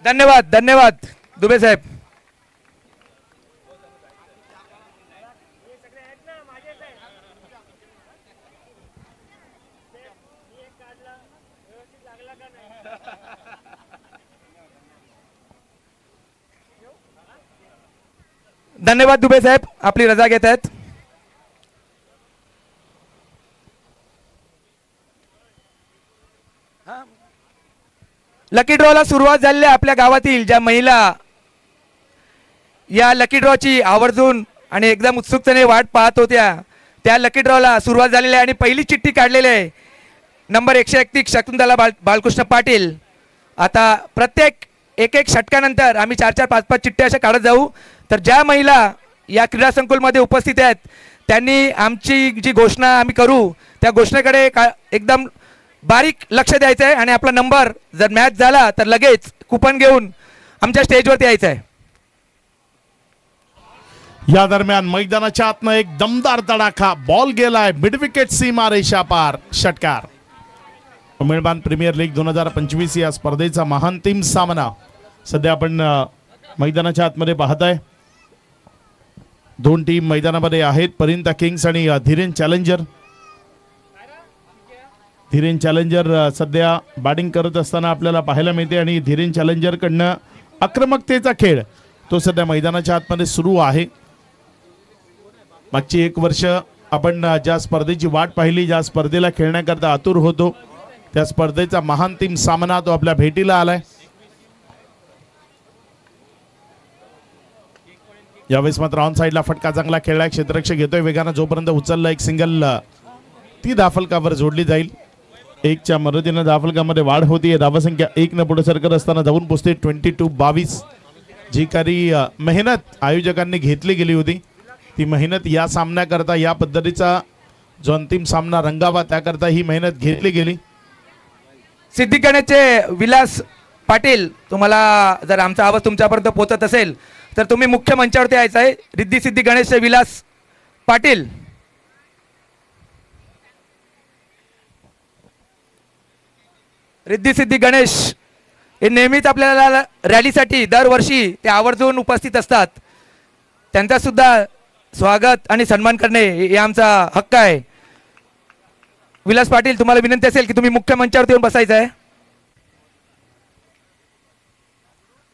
धन्यवाद धन्यवाद दुबे साहेब. धन्यवाद दुबे साहेब, आपली रजा घेत आहेत. लकी ड्रॉला सुरुवात झालेली आहे. आपल्या गावातील ज्या महिला या लकी ड्रॉची आवर्जून आणि एकदम उत्सुकतेने वाट पाहत होत्या, त्या लकी ड्रॉला सुरुवात झालेली आहे आणि पहिली चिठ्ठी काढलेली आहे नंबर 131 शकुंतला बालकृष्ण पाटील. आता प्रत्येक एक षटकानंतर आम्ही 4-4, 5-5 चिठ्ठ्या अशा काढत जाऊ. तर ज्या महिला या क्रीडा संकुलमध्ये उपस्थित आहेत त्यांनी आमची जी घोषणा आम्ही करू त्या घोषणेकडे एकदम बारीक लक्ष द्यायचं आहे आणि आपला नंबर जर मॅच झाला तर लगेच कुपन घेऊन आमच्या स्टेजवरती यायचं आहे. या दरम्यान मैदानाच्या आतनं एक दमदार तडाखा, बॉल गेलाय मिड विकेट सीमा रेषा पार, षटकार. उमेदवार प्रीमियर लीग 2025 या स्पर्धेचा महांतिम सामना सध्या आपण मैदानाच्या आतमध्ये पाहताय. दोन टीम मैदानामध्ये आहेत, परिंता किंग्स आणि धीरेन चॅलेंजर. धीरेन चॅलेंजर सध्या बॅटिंग करत असताना आपल्याला पाहायला मिळते आणि धीरेन चॅलेंजर कडनं आक्रमकतेचा खेळ तो सध्या मैदानाच्या आतमध्ये सुरू आहे. मागची 1 वर्ष आपण ज्या स्पर्धेची वाट पाहिली, ज्या स्पर्धेला खेळण्याकरता आतुर होतो, त्या स्पर्धेचा महांतिम सामना तो आपल्या भेटीला आलाय. यावेळेस मात्र ऑन साइडला फटका चांगला खेळलाय, क्षेत्ररक्षक घेतोय वेगानं, जोपर्यंत उचलला एक सिंगल ती धाफलकावर जोडली जाईल. 1च्या मदतीनं धाफलकामध्ये वाढ होती. धावसंख्या 1 न पुढे सरकत असताना जाऊन पोचते 22-22. जी काही मेहनत आयोजकांनी घेतली गेली होती ती मेहनत या सामन्याकरता, या पद्धतीचा जो अंतिम सामना रंगावा त्याकरता ही मेहनत घेतली गेली. सिद्धी गणेशचे विलास पाटील, तुम्हाला जर आमचा आवाज तुमच्यापर्यंत पोहोचत असेल तर तुम्ही मुख्य मंचावरती यायचं आहे. रिद्धी सिद्धी गणेशचे विलास पाटील. रिद्धी सिद्धी गणेश हे नेहमीच आपल्याला रॅलीसाठी दरवर्षी ते आवर्जून उपस्थित असतात. त्यांचा सुद्धा स्वागत आणि सन्मान करणे हे आमचा हक्क आहे. विलास पाटील, तुम्हाला विनंती असेल की तुम्ही मुख्य मंचावरती येऊन बसायचं आहे.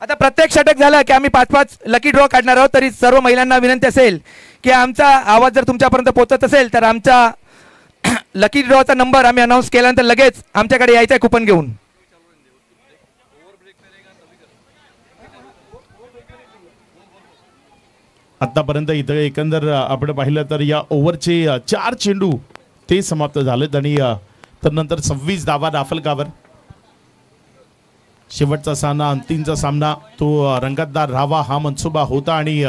आता प्रत्येक षटक झालं की आम्ही 5-5 लकी ड्रॉ काढणार आहोत. तरी सर्व महिलांना विनंती असेल की आमचा आवाज जर तुमच्यापर्यंत पोहोचत असेल तर आमचा लकी ड्रॉचा नंबर आम्ही अनाउन्स केल्यानंतर लगेच आमच्याकडे यायचं आहे कुपन घेऊन. आतापर्यंत इथं एकंदर आपण पाहिलं तर या ओव्हरचे 4 चेंडू ते समाप्त झालेत आणि त्यानंतर 26 धावा दाफलकावर. शेवटचा सामना, अंतिमचा सामना तो रंगतदार राहावा हा मनसुबा होता आणि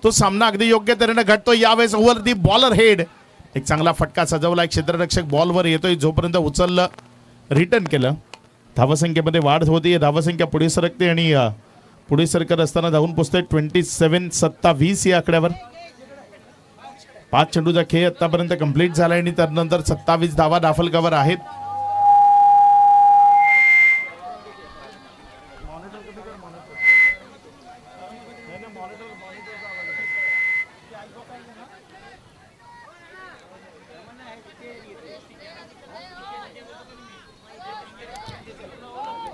तो सामना अगदी योग्य तऱ्हेने घडतो. यावेळेस ओव्हर दी बॉलर हेड, एक चांगला फटका सजवला, एक क्षेत्ररक्षक बॉलवर येतोय, जोपर्यंत उचललं रिटर्न केलं. धावसंख्येमध्ये वाढ होती, धावसंख्या पुढे सरकते आणि पुढे सरकत असताना जाऊन पोचते 27-27 या आकड्यावर. 5 चेंडूचा खेळ आतापर्यंत कंप्लीट झाला आणि त्यानंतर 27 धावा दाफलकावर आहेत.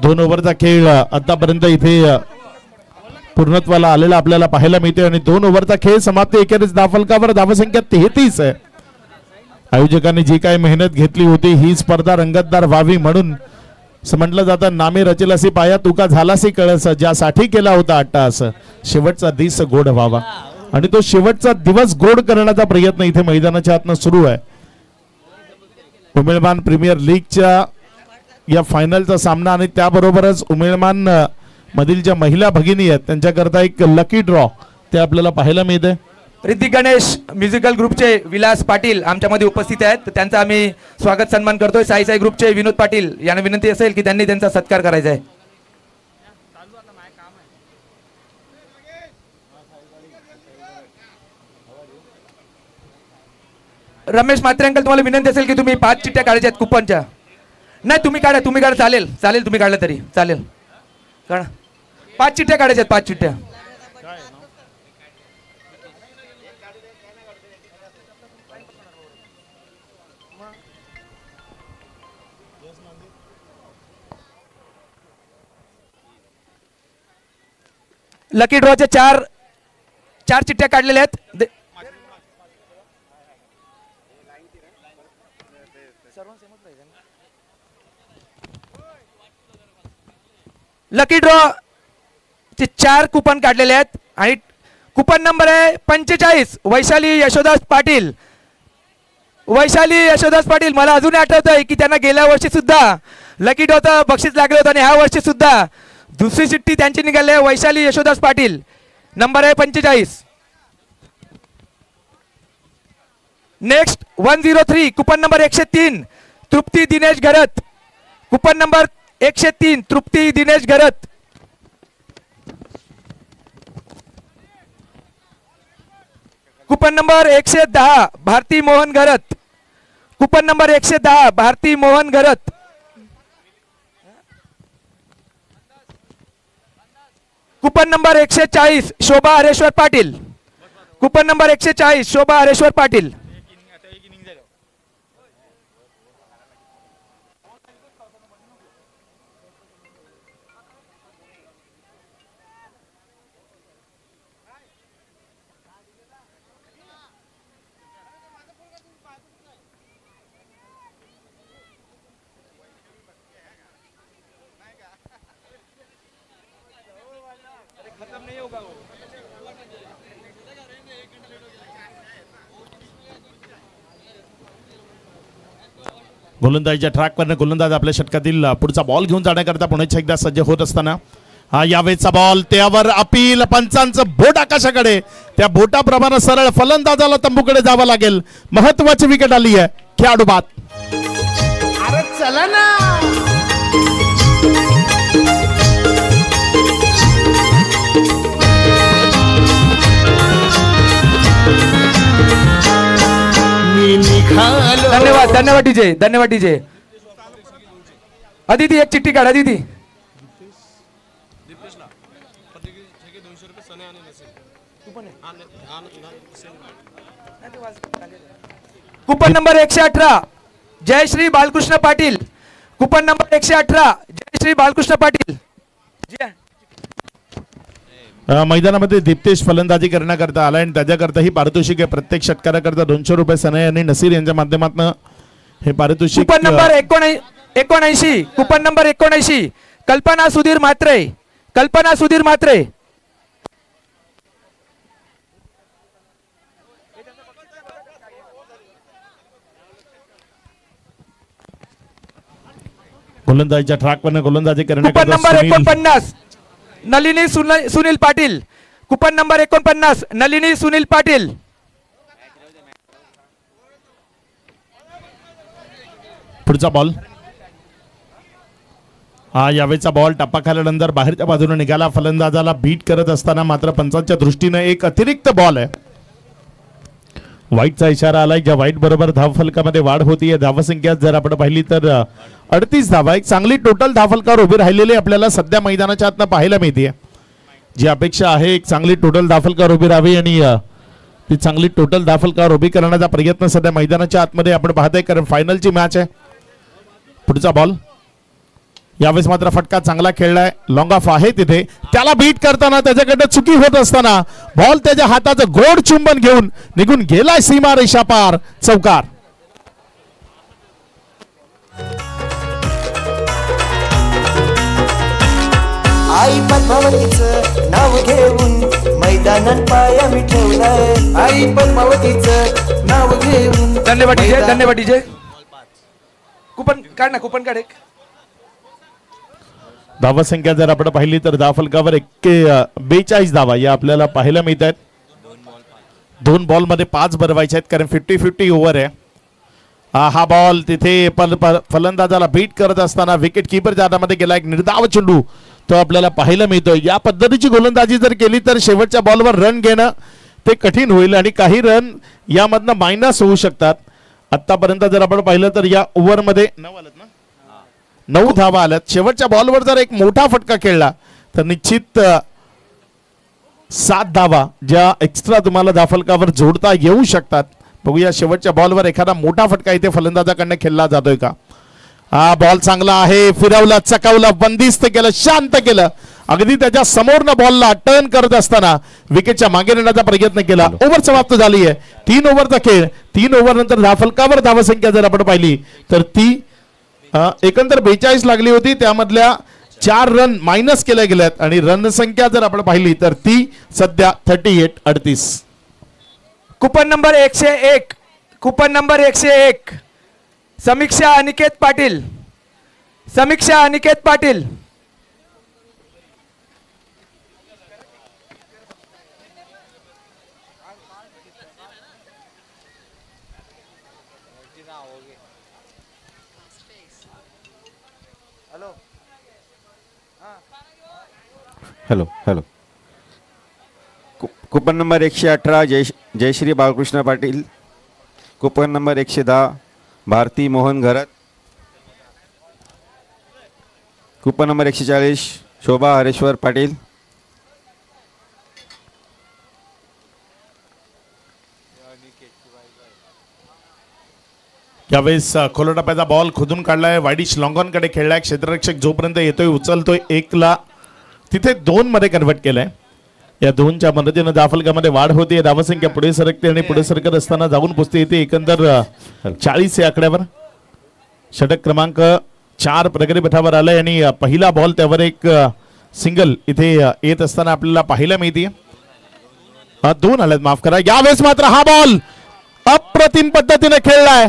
दोन ओव्हरचा खेळ आतापर्यंत इथे पूर्णत्वाला आलेला आपल्याला पाहायला मिळते आणि 2 ओव्हरचा खेळ समाप्ती. एकेरीच दाफलकावर धावसंख्या 33 आहे. आयोजकांनी जी काही मेहनत घेतली होती ही स्पर्धा रंगतदार व्हावी म्हणून म्हटलं जातं, नामे रचेलासी पाया तुका झालासी कळस, ज्यासाठी केला होता अट्टास शेवटचा दिवस गोड व्हावा आणि तो शेवटचा दिवस गोड करण्याचा प्रयत्न इथे मैदानाच्या आतनं सुरू आहे. उमेदवार प्रीमियर लीगच्या या फायनलचा सामना आणि त्याबरोबरच उमेदवार मधील ज्या महिला भगिनी आहेत त्यांच्याकरता एक लकी ड्रॉ ते आपल्याला पाहायला मिळते. रिद्धी गणेश म्युझिकल ग्रुपचे विलास पाटील आमच्यामध्ये उपस्थित आहेत, तर त्यांचा आम्ही स्वागत सन्मान करतोय. साई ग्रुपचे विनोद पाटील यांना विनंती असेल की त्यांनी त्यांचा सत्कार करायचा आहे. रमेश म्हात्रे अंकल, तुम्हाला विनंती असेल की तुम्ही 5 चिठ्ठ्या काढायच्या आहेत कुपनच्या. नाही तुम्ही काढा चालेल तुम्ही काढलं तरी चालेल. काढा. 5 चिठ्ठ्या काढायच्या, 5 चिठ्ठ्या. लकी ड्रॉच्या 4 चिठ्ठ्या काढलेल्या आहेत. लकी ड्रॉ चे 4 कुपन काढलेले आहेत आणि कुपन नंबर आहे 45. वैशाली यशोदास पाटील. वैशाली यशोदास पाटील, मला अजून आठवत आहे की त्यांना गेल्या वर्षी सुद्धा लकी ड्रॉचं बक्षीस लागलं होतं आणि ह्या वर्षी सुद्धा दुसरी चिठ्ठी त्यांची निघाली आहे. वैशाली यशोदास पाटील, नंबर आहे 45. नेक्स्ट 103, कुपन नंबर 103, तृप्ती दिनेश घरत. कुपन नंबर 103, तृप्ती दिनेश घरत. Coupon number 110, Bharti Mohan Gharat. Coupon number 110, Bharti Mohan Gharat. Coupon number 140, Shobha Hareshwar Patil. Coupon number 140, Shobha Hareshwar Patil. गोलंदाजीच्या ट्रॅकवरनं गोलंदाज आपल्या षटकातील पुढचा बॉल घेऊन जाण्याकरता पुन्हा एकदा सज्ज होत असताना हा यावेळचा बॉल, त्यावर अपील, पंचांचं बोट आकाशाकडे. त्या बोटाप्रमाणे सरळ फलंदाजाला तंबूकडे जावं लागेल. महत्वाची विकेट आली आहे. खेळाडू बाद. अरे चला ना. धन्यवाद, धन्यवाद डीजे, धन्यवाद डीजे. अदिती एक चिठ्ठी काढ. Aditi coupon number 118, Jayashree Balkrishna Patil. Coupon number 118, Jayashree Balkrishna Patil. मैदानामध्ये दीप्तेश फलंदाजी करण्याकरता आलाय आणि त्याच्याकरता ही पारितोषिक आहे. प्रत्येक षटकाराकरता 200 रुपये सनय आणि नसीर यांच्या माध्यमातून हे पारितोषिक. कुपन नंबर 79, कुपन नंबर 79, कल्पना सुधीर म्हात्रे. कल्पना सुधीर म्हात्रे. गोलंदाजीच्या ट्रॅकवरनं गोलंदाजी coupon number 49, Nalini Sunil Patil. Coupon number 49, Nalini Sunil Patil. पुढचा बॉल, हा यावेळचा बॉल टप्पा खाल्यानंतर बाहेरच्या बाजूने निघाला. फलंदाजाला बीट करत असताना मात्र पंचांच्या दृष्टीने एक अतिरिक्त बॉल आहे. वाईटचा इशारा आलाय. ज्या वाईट बरोबर धावफलकामध्ये वाढ होतीये. धावसंख्या जर आपण पाहिली तर 38 धावा. एक चांगली टोटल धावफलकावर उभी राहिलेली आपल्याला सध्या मैदानाच्या आतनं पाहायला मिळते. जी अपेक्षा आहे एक चांगली टोटल धावफलकावर उभी राहावी आणि ती चांगली टोटल धावफलकावर उभी करण्याचा प्रयत्न सध्या मैदानाच्या आतमध्ये आपण पाहतोय, कारण फायनलची मॅच आहे. पुढचा बॉल, यावेळेस मात्र फटका चांगला खेळलाय. लॉंग ऑफ आहे तिथे. त्याला बीट करताना त्याच्याकडे चुकी होत असताना बॉल त्याच्या हाताचं गोड चुंबन घेऊन निघून गेलाय सीमा रेषा पार. चौकार. आई पद्मावतीचं नाव घेऊन मैदानात पाया मी ठेवलाय. आई पद्मावतीचं नाव घेऊन. धन्यवाद डीजे, धन्यवाद डीजे. कुपन काढ ना, कुपन काढ एक. धावसंख्या जर आपण पाहिली तर धावफलकावर 42 धावा या आपल्याला पाहायला मिळत आहेत. 2 बॉलमध्ये 5 भरवायचे आहेत, कारण 50-50 ओव्हर आहे. हा बॉल तिथे फलंदाजाला बीट करत असताना विकेट किपर जाण्यामध्ये गेला. एक निर्धाव चेंडू तो आपल्याला पाहायला मिळतोय. या पद्धतीची गोलंदाजी जर केली तर शेवटच्या बॉलवर रन घेणं ते कठीण होईल आणि काही रन यामधनं मायनस होऊ शकतात. आतापर्यंत जर आपण पाहिलं तर या ओव्हरमध्ये 9 धावा आल्यात. शेवटच्या बॉलवर जर एक मोठा फटका खेळला तर निश्चित 7 धावा ज्या एक्स्ट्रा तुम्हाला धाफलकावर जोडता येऊ शकतात. बघूया शेवटच्या बॉलवर एखादा मोठा फटका इथे फलंदाजाकडनं खेळला जातोय का. हा बॉल चांगला आहे, फिरवला, चकावला, बंदिस्त केलं, शांत केलं. अगदी त्याच्या समोरनं बॉलला टर्न करत असताना विकेटच्या मागे नेण्याचा प्रयत्न केला. ओव्हर समाप्त झाली आहे. 3 ओव्हरचा खेळ. 3 ओव्हर नंतर धाफलकावर धावसंख्या जर आपण पाहिली तर ती एकंदर 42 लागली होती. त्यामधल्या 4 रन मायनस केल्या गेल्यात आणि रन संख्या जर आपण पाहिली तर ती सध्या 38-38. Coupon number 101. Coupon number 101. Samiksha Aniket Patil. Samiksha Aniket Patil. Hello hello. Coupon number 118 Jayashree Balkrishna Patil. Coupon number 110 Bharti Mohan Gharat. Coupon number 140 Shobha Hareshwar Patil. यावेळेस खोल टप्प्याचा बॉल खोदून काढलाय. वाईडिश लॉंगॉन कडे खेळलाय. क्षेत्ररक्षक जोपर्यंत येतोय उचलतोय 1ला तिथे 2 मध्ये कन्वर्ट केलंय. या 2च्या मदतीनं धाफलकामध्ये वाढ होते. धावसंख्या पुढे सरकते आणि पुढे सरकत असताना जाऊन पोचते येते एकंदर 40 या आकड्यावर. षटक क्रमांक 4 प्रगती पथावर आलाय आणि पहिला बॉल त्यावर एक सिंगल इथे येत असताना आपल्याला पाहायला मिळते. 2 आल्यात, माफ करा. यावेळेस मात्र हा बॉल अप्रतिम पद्धतीने खेळलाय.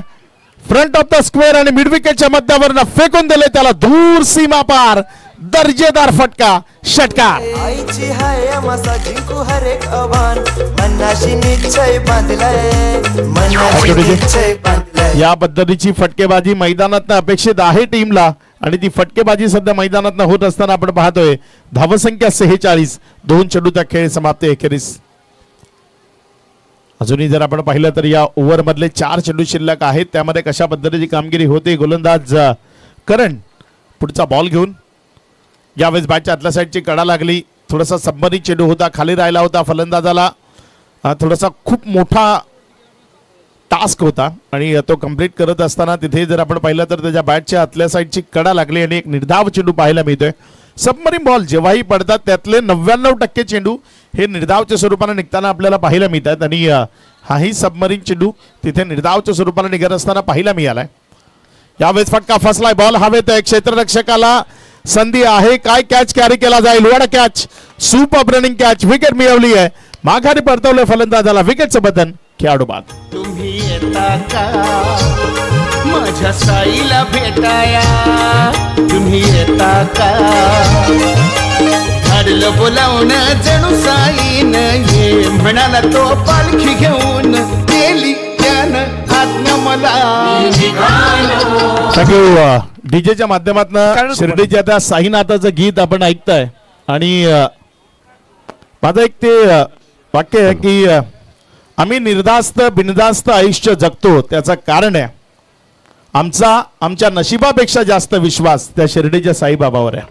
फ्रंट ऑफ द स्क्वेअर आणि मिड विकेटच्या मध्यावरनं फेकून दिले त्याला दूर सीमा पार. दर्जेदार फटका, षटकार. आईची हाय आम्हासा जिंकू हर एक आव्हान. मनाशी निश्चय बांधलाय, मनाशी निश्चय बांधलाय. या पद्धतीची फटकेबाजी मैदानात अपेक्षित आहे टीमला आणि ती फटकेबाजी सध्या मैदानात होत असताना आपण पाहतोय धावसंख्या 46. 2 चेंडूचा खेळ समाप्त एखेरीस. अजूनही जर आपण पाहिलं तर या ओव्हर मधले 4 चेंडू शिल्लक आहेत. त्यामध्ये कशा पद्धतीची कामगिरी होते. गोलंदाज करण पुढचा बॉल घेऊन. यावेळेस बॅटच्या आतल्या साईडची कडा लागली. थोडासा सबमरीन चेंडू होता, खाली राहिला होता. फलंदाजाला थोडासा खूप मोठा टास्क होता आणि तो कंप्लीट करत असताना तिथे जर आपण पाहिलं तर त्याच्या बॅटच्या आतल्या साईडची कडा लागली आणि एक निर्धाव चेंडू पाहायला मिळतोय. सबमरीन बॉल जेव्हाही पडतात त्यातले 99% चेंडू हे निर्धावच्या स्वरूपाने निघताना आपल्याला पाहायला मिळतात आणि हाही सबमरीन चेंडू तिथे निर्धावच्या स्वरूपाने निघत असताना पाहायला मिळालाय. यावेळेस फटका फसलाय. बॉल हवेत आहे. क्षेत्ररक्षकाला संधी आहे. काय कॅच कॅरी केला जाईल. वड catch, super running catch. Wicket मिळवली आहे. माघारी परतवले फलंदाजाला. विकेटचं बदन खेळाडू बाद. तुम्ही येता का माझ्या साईला भेटाया. तुम्ही येता का धाडलं बोलावून जणू साईन ये म्हणाला तो पालखी घेऊन गेली त्यानं आज्ञा मला. थँक्यू. डीजेच्या माध्यमातून शिर्डीच्या त्या साईनाथाचं गीत आपण ऐकताय आणि माझं एक ते वाक्य आहे की आम्ही निर्धास्त बिनधास्त आयुष्य जगतो. त्याचं कारण आहे आमच्या नशिबापेक्षा जास्त विश्वास त्या शिर्डीच्या साईबाबावर आहे.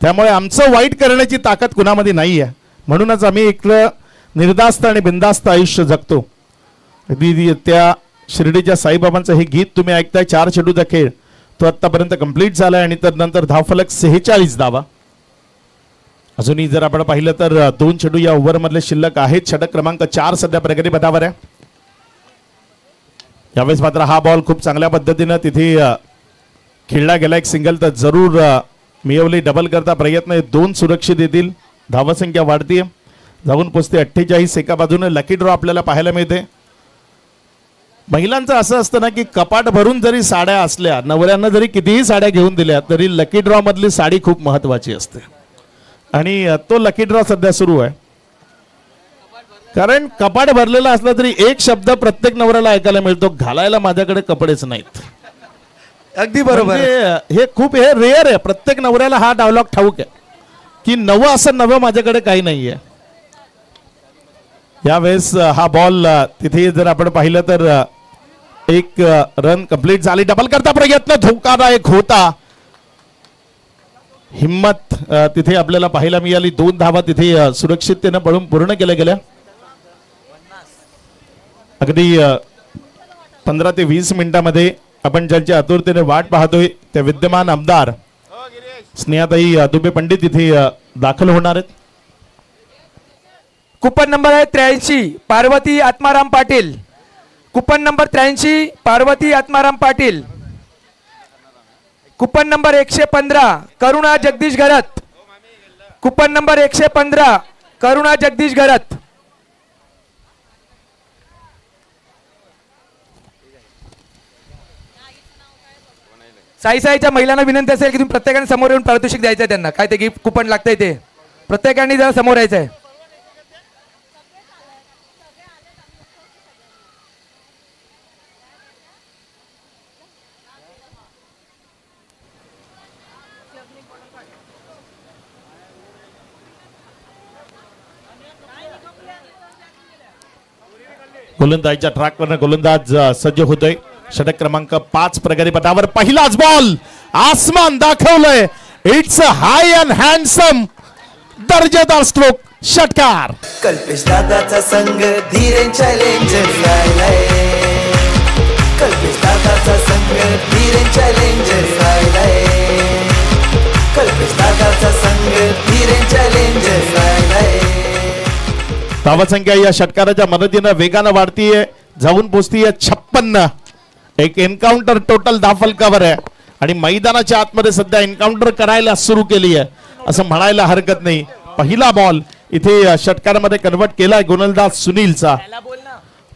त्यामुळे आमचं वाईट करण्याची ताकद कुणामध्ये नाही आहे. म्हणूनच आम्ही एक निर्धास्त आणि बिनधास्त आयुष्य जगतो. अगदी त्या शिर्डीच्या साईबाबांचं हे गीत तुम्ही ऐकताय. 4 चेंडूचा खेळ तो आतापर्यंत कंप्लीट झालाय आणि त्यानंतर धावफलक 46 धावा. अजूनही जर आपण पाहिलं तर 2 चेंडू या ओव्हर मधले शिल्लक आहेत. षटक क्रमांक 4 सध्या प्रगती पथावर आहे. यावेळेस मात्र हा बॉल खूप चांगल्या पद्धतीनं तिथे खेळला गेला. एक सिंगल तर जरूर मिळवली. डबल करता प्रयत्न 2 सुरक्षित येतील. धावसंख्या वाढतीये, जाऊन पोचते 48. एका बाजूने लकी ड्रॉ आपल्याला पाहायला मिळते. महिलांचं असं असतं ना की कपाट भरून जरी साड्या असल्या, नवऱ्यांना जरी कितीही साड्या घेऊन दिल्या तरी लकी ड्रॉ मधली साडी खूप महत्वाची असते आणि तो लकी ड्रॉ सध्या सुरू आहे. कारण कपाट भरलेला असला तरी एक शब्द प्रत्येक नवऱ्याला ऐकायला मिळतो, घालायला माझ्याकडे कपडेच नाहीत. अगदी बरोबर. हे खूप रेअर आहे. प्रत्येक नवऱ्याला हा डायलॉग ठाऊक आहे की नवं असं नवं माझ्याकडे काही नाहीये. यावेळेस हा बॉल तिथे जर आपण पाहिलं तर एक रन कंप्लीट झाली. डबल करता प्रयत्न धोकादायक होता. हिम्मत तिथे आपल्याला पाहायला मिळाली. 2 धावा तिथे सुरक्षिततेने पळून पूर्ण केल्या गेल्या. अगदी 15 ते 20 मिनिटांमध्ये आपण ज्यांच्या आतुरतेने वाट पाहतोय त्या विद्यमान आमदार स्नेहाताई दुबे पंडित इथे दाखल होणार आहेत. कुपन नंबर आहे 83 Parvati Atmaram Patil. Coupon number 83 Parvati Atmaram Patil. Coupon number 115 करुणा जगदीश घरत. कुपन नंबर 115 करुणा जगदीश घरत. साईच्या महिलांना विनंती असेल की तुम्ही प्रत्येकाने समोर येऊन पारितोषिक द्यायचं आहे त्यांना. काय ते गिफ्ट कुपन लागतंय ते प्रत्येकाने जरा समोर यायचं आहे. गोलंदाजीच्या ट्रॅकवर गोलंदाज सज्ज होतोय. षटक क्रमांक 5 प्रगती पथावर पहिलाच बॉल आसमान दाखवलंय. It's a high and handsome दर्जेदार स्ट्रोक षटकार. कल्पेश दादाचा संघ धीरेन चॅलेंजर राहिलाय. कल्पेश दादाचा संघ धीरेन चॅलेंजर राहिलाय. कल्पेश दादाचा संघ धीरेन चॅलेंजर राहिलाय. धावसंख्या या षटकाराच्या मदतीने वेगानं वाढतीये. जाऊन पोहोचतीये 56. एक एन्काउंटर टोटल धावफलकावर आहे आणि मैदानाच्या आतमध्ये सध्या एन्काउंटर करायला सुरू केली आहे असं म्हणायला हरकत नाही. पहिला बॉल इथे षटकारामध्ये कन्वर्ट केलाय गोलंदाज सुनीलचा.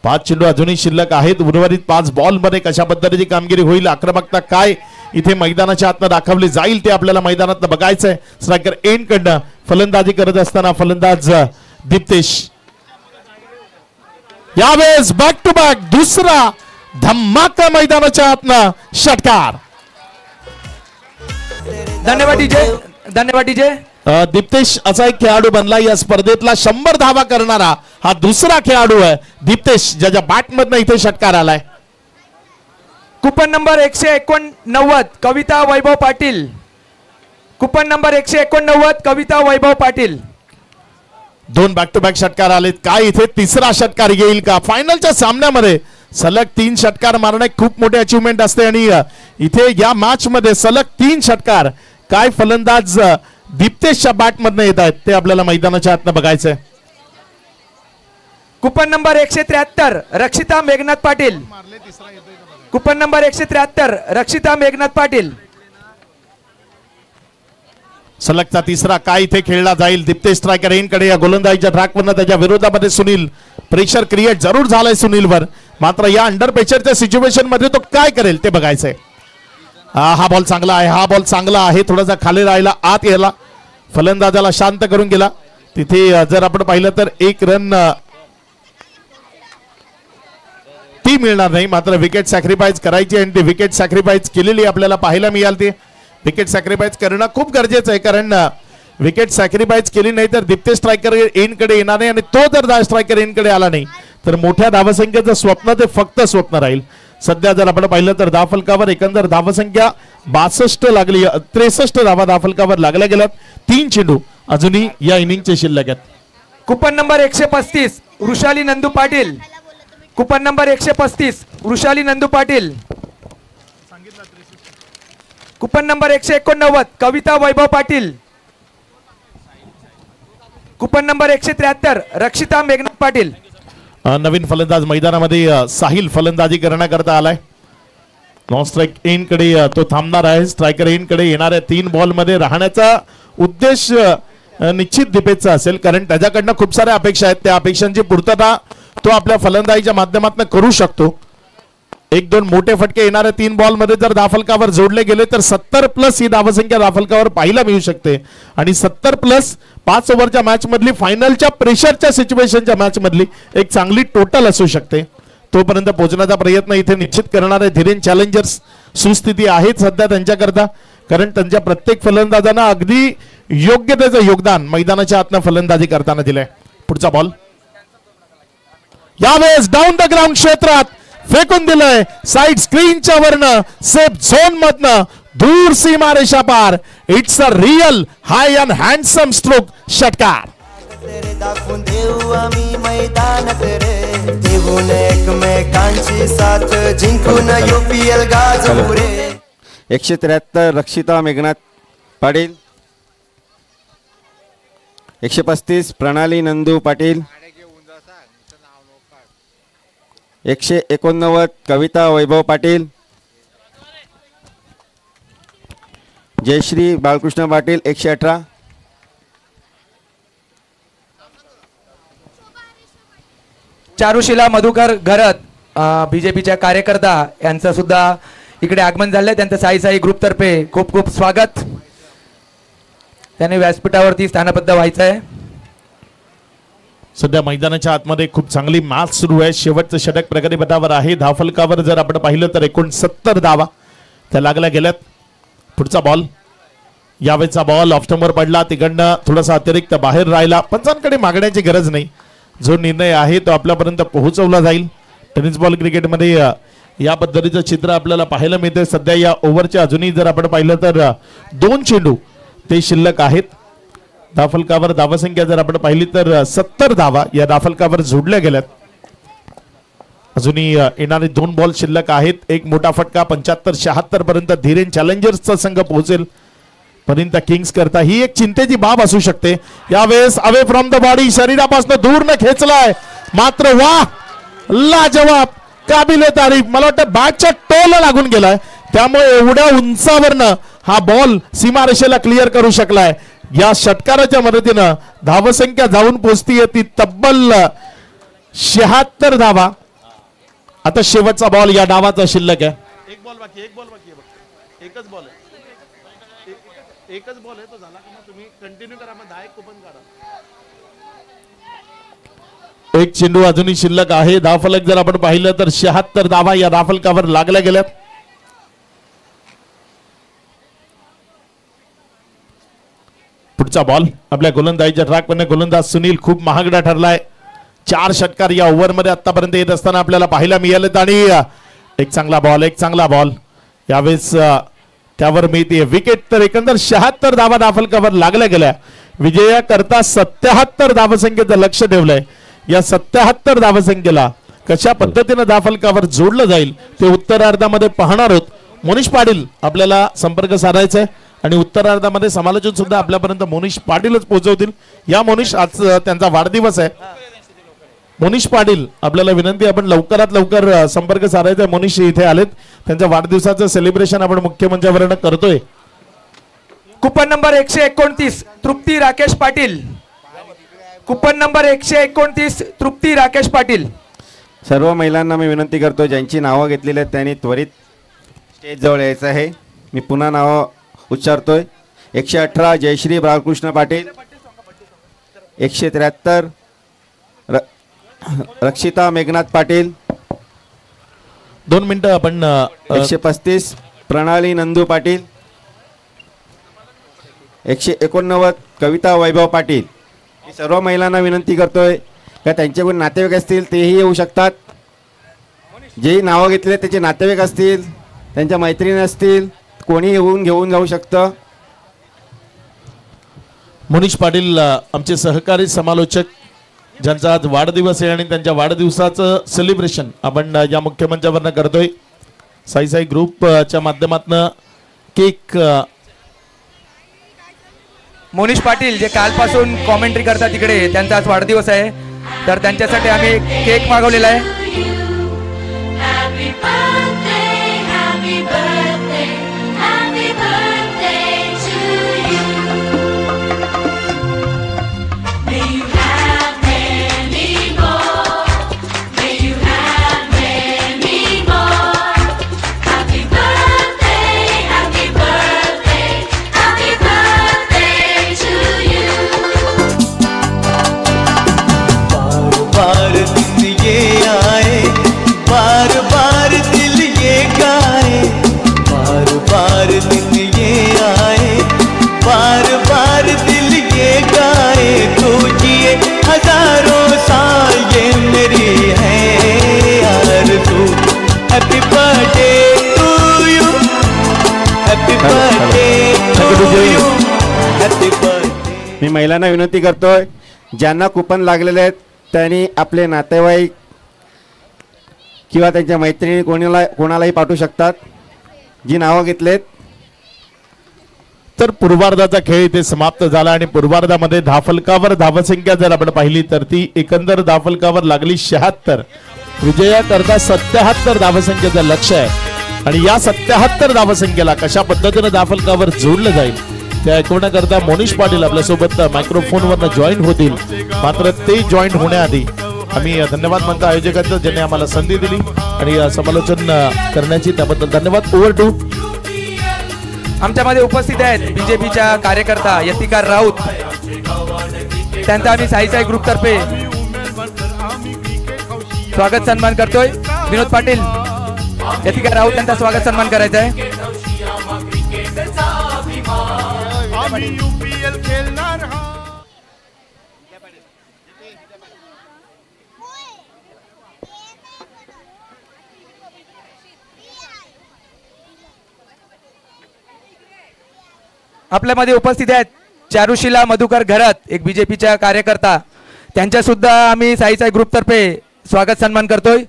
5 चेंडू अजूनही शिल्लक आहेत. उर्वरित 5 बॉल मध्ये कशा पद्धतीची कामगिरी होईल, आक्रमकता काय इथे मैदानाच्या आतनं दाखवली जाईल ते आपल्याला मैदानात बघायचंय. स्ट्रायकर एंड कडनं फलंदाजी करत असताना फलंदाज दीप्तेश. यावेळेस बॅक टू बॅक दुसरा धमाका मैदानाच्या आतनं षटकार. धन्यवाद डीजे. धन्यवाद डीजे. दीप्तेश असा एक खेळाडू बनला या स्पर्धेतला 100 धावा करणारा हा दुसरा खेळाडू आहे दीप्तेश ज्याच्या बॅट मधनं इथे षटकार आलाय. Coupon number 189 Kavita Vaibhav Patil. Coupon number 189 Kavita Vaibhav Patil. 2 back to back षटकार आलेत. काय इथे तिसरा षटकार येईल का? फायनलच्या सामन्यामध्ये सलग 3 षटकार मारणे खूप मोठे अचिव्हमेंट असते आणि इथे या मॅच मध्ये सलग 3 षटकार काय फलंदाज दीप्तेशच्या बॅट मधनं येत आहेत ते आपल्याला मैदानाच्या आतनं बघायचंय. कुपन नंबर 173 रक्षिता मेघनाथ पाटील. कुपन नंबर 173 रक्षिता मेघनाथ पाटील. सलगचा तिसरा काय इथे खेळला जाईल. दीप्तेश स्ट्रायकर इनकडे या गोलंदाजीच्या ट्रॅकवरनं त्याच्या विरोधामध्ये सुनील. प्रेशर क्रिएट जरूर झालंय सुनीलवर, मात्र या अंडर प्रेशरच्या सिच्युएशन मध्ये तो काय करेल ते बघायचंय. हा बॉल चांगला आहे. हा बॉल चांगला आहे. थोडासा खाली राहिला, आत याला फलंदाजाला शांत करून गेला. तिथे जर आपण पाहिलं तर 1 रन ती मिळणार नाही, मात्र विकेट सॅक्रिफाईस करायची आणि ती विकेट सॅक्रिफाईस केलेली आपल्याला पाहायला मिळाल. ते विकेट सॅक्रिफाईस करणं खूप गरजेचं आहे, कारण विकेट सॅक्रिफाईस केली नाही तर दीप्तेश स्ट्रायकर एंडकडे येणार नाही आणि तो जर स्ट्रायकर एंडकडे आला नाही तर मोठ्या धावसंख्येचं स्वप्न ते फक्त स्वप्न राहील. सध्या जर आपण पाहिलं तर धावफलकावर एकंदर धावसंख्या 62 लागली. 63 धावा धावफलकावर लागल्या गेल्यात. 3 चेंडू अजूनही या इनिंगचे शिल्लक आहेत. Coupon number 135 Vrushali Nandu Patil. Coupon number 135 Vrushali Nandu Patil. Coupon number 189 Kavita Vaibhav Patil. Coupon number 173 रक्षिता मेघनाथ पाटील. नवीन फलंदाज मैदानामध्ये साहिल फलंदाजी करण्याकरता आलाय. नॉन स्ट्राईक एंड कडे तो थांबणार आहे. स्ट्रायकर एंड कडे येणाऱ्या 3 बॉल मध्ये राहण्याचा उद्देश निश्चित दीपेशचा असेल, कारण त्याच्याकडनं खूप साऱ्या अपेक्षा आहेत. त्या अपेक्षांची पूर्तता तो आपल्या फलंदाजीच्या माध्यमातून करू शकतो. 1-2 मोठे फटके येणाऱ्या 3 बॉल मध्ये जर धावफलकावर जोडले गेले तर 70+ ही धावसंख्या धावफलकावर पाहायला मिळू शकते आणि 70+ 5 ओव्हरच्या मॅच मधली फायनलच्या प्रेशरच्या सिच्युएशनच्या मॅच मधली एक चांगली टोटल असू शकते. तोपर्यंत पोहोचण्याचा प्रयत्न इथे निश्चित करणारे धीरेन चॅलेंजर्स सुस्थिती आहेत सध्या त्यांच्याकरता, कारण त्यांच्या प्रत्येक फलंदाजांना अगदी योग्य त्याचं योगदान मैदानाच्या आतनं फलंदाजी करताना दिलंय. पुढचा बॉल यावेळेस डाऊन द ग्राउंड क्षेत्रात फेकून दिलंय. साइड स्क्रीनच्या वरनं सेफ झोन मधनं दूर सीमा रेषा पार. It's a real high and handsome stroke षटकार. तेरे दाखवून देऊ आम्ही मैदानात रे, देऊन एकमेकांची साथ जिंकून UPL गाजवू रे. 173 रक्षिता मेघनाथ पाटील. 135 प्रणाली नंदू पाटील. 189 कविता वैभव पाटील. जयश्री बाळकृष्ण पाटील 118. चारुशिला मधुकर घरत बीजेपीच्या कार्यकर्ता यांचं सुद्धा इकडे आगमन झालंय. त्यांचं साई साई ग्रुप तर्फे खूप खूप स्वागत. त्याने व्यासपीठावरती स्थानबद्ध व्हायचं आहे. सध्या मैदानाच्या आतमध्ये खूप चांगली मॅच सुरू आहे. शेवटचं षटक प्रगतीपथावर आहे. धावफलकावर जर आपण पाहिलं तर 69 धावा त्या लागल्या गेल्यात. पुढचा बॉल, यावेळेचा बॉल ऑफ्टमवर पडला. तिकडनं थोडासा अतिरिक्त बाहेर राहिला. पंचांकडे मागण्याची गरज नाही. जो निर्णय आहे तो आपल्यापर्यंत पोहोचवला जाईल. टेनिस बॉल क्रिकेटमध्ये या पद्धतीचं चित्र आपल्याला पाहायला मिळते. सध्या या ओव्हरच्या अजूनही जर आपण पाहिलं तर 2 चेंडू ते शिल्लक आहेत. धावफलकावर धावसंख्या जर आपण पाहिली तर 70 धावा या धावफलकावर जोडल्या गेल्यात. अजूनही येणारे 2 बॉल शिल्लक आहेत. एक मोठा फटका 75-76 पर्यंत धीरेन चॅलेंजर्सचा संघ पोहोचेल पर्यंत किंग्स करता ही एक चिंतेची बाब असू शकते. यावेळेस अवे फ्रॉम द बॉडी, शरीरापासून दूर न खेचलाय, मात्र वा लाजवाब, काबिले तारीफ. मला वाटतं बॅटच्या टोला लागून गेलाय, त्यामुळे एवढ्या उंचावरनं हा बॉल सीमारेषेला क्लिअर करू शकलाय. या षटकाराच्या मदतीनं धावसंख्या जाऊन पोहोचतीये ती तब्बल 76 धावा. आता शेवटचा बॉल या डावाचा शिल्लक आहे. एक बॉल बाकी आहे. एकच बॉल आहे. एकच बॉल आहे तो झाला की मग तुम्ही कंटिन्यू करा. मग 10 कुपन काढा. एक चेंडू अजूनही शिल्लक आहे. धावफलक जर आपण पाहिलं तर 76 धावा या धावफलकावर लागल्या गेल्यात. पुढचा बॉल आपल्या गोलंदाजीच्या ट्रॅकवर गोलंदाज सुनील खूप महागडा ठरलाय. 4 षटकार या ओव्हरमध्ये आतापर्यंत येत असताना आपल्याला पाहायला मिळालेत. आणि एक चांगला बॉल यावेळेस त्यावर मिळते विकेट. तर एकंदर 76 धावा धावफलकावर लागल्या गेल्या. विजयाकरता 77 धावसंख्येचं लक्ष ठेवलंय. या 77 धावसंख्येला कशा पद्धतीने धावफलकावर जोडलं जाईल ते उत्तरार्धामध्ये पाहणार आहोत. मोनिश पाटील आपल्याला संपर्क साधायचा आहे आणि उत्तरार्धामध्ये समालोचन सुद्धा आपल्यापर्यंत मोनिश पाटीलच पोहोचवतील. या मोनिश, आज त्यांचा वाढदिवस आहे. मोनिश पाटील आपल्याला विनंती, आपण लवकरात लवकर संपर्क साधायचा. मोनिश इथे आलेत. त्यांच्या वाढदिवसाचं सेलिब्रेशन आपण मुख्य मंचावरनं करतोय. कुपन नंबर 129 तृप्ती राकेश पाटील. कुपन नंबर 129 तृप्ती राकेश पाटील. सर्व महिलांना मी विनंती करतो, ज्यांची नावं घेतलेली आहेत त्यांनी त्वरित स्टेज जवळ यायचं आहे. मी पुन्हा नावं उच्चारतोय. 118 जयश्री बाळकृष्ण पाटील. 173 रक्षिता मेघनाथ पाटील. 2 मिनिटं आपण 135 प्रणाली नंदू पाटील. 189 कविता वैभव पाटील. मी सर्व महिलांना विनंती करतोय का त्यांचे कोणी नातेवाईक असतील तेही येऊ शकतात. जेही नावं घेतले त्याचे नातेवाईक असतील, त्यांच्या मैत्रिणी असतील, कोणी येऊन घेऊन जाऊ शकतं. मोनिश पाटील आमचे सहकारी समालोचक, ज्यांचा आज वाढदिवस आहे आणि त्यांच्या वाढदिवसाचं सेलिब्रेशन आपण या मुख्य मंचावरनं करतोय. साई साई ग्रुपच्या माध्यमातून केक. मोनिश पाटील जे कालपासून कॉमेंट्री करतात तिकडे, त्यांचा आज वाढदिवस आहे, तर त्यांच्यासाठी आम्ही केक मागवलेला आहे. ये मी महिलांना विनंती करतोय, ज्यांना कुपन लागलेले आहेत त्यांनी आपले नातेवाईक किंवा त्यांच्या मैत्रिणी कोणालाही पाठवू शकतात. जी नावं घेतलेत. तर पूर्वार्धाचा खेळ इथे समाप्त झाला आणि पूर्वार्धामध्ये धावफलकावर धावसंख्या जर आपण पाहिली तर ती एकंदर धावफलकावर लागली 76. विजयाकरता 77 धावसंख्येचं लक्ष आहे आणि या 77 धावसंख्येला कशा पद्धतीने धावफलकावर जोडलं जाईल त्या ऐकवण्याकरता मोनिश पाटील आपल्यासोबत मायक्रोफोनवरनं जॉईन होतील. मात्र ते जॉईन होण्याआधी आम्ही धन्यवाद म्हणतो आयोजकांचं ज्यांनी आम्हाला संधी दिली आणि समालोचन करण्याची, त्याबद्दल धन्यवाद. Over two. आमच्यामध्ये उपस्थित आहेत बीजेपीच्या कार्यकर्ता यतिका राऊत, त्यांचा आम्ही साई ग्रुप तर्फे स्वागत सन्मान करतोय. विनोद पाटील, यतिका राऊत यांचा स्वागत सन्मान करायचा आहे. आपल्यामध्ये उपस्थित आहेत चारुशिला मधुकर घरात, एक बीजेपीच्या कार्यकर्ता, त्यांच्या सुद्धा आम्ही साई ग्रुप तर्फे स्वागत सन्मान करतोय.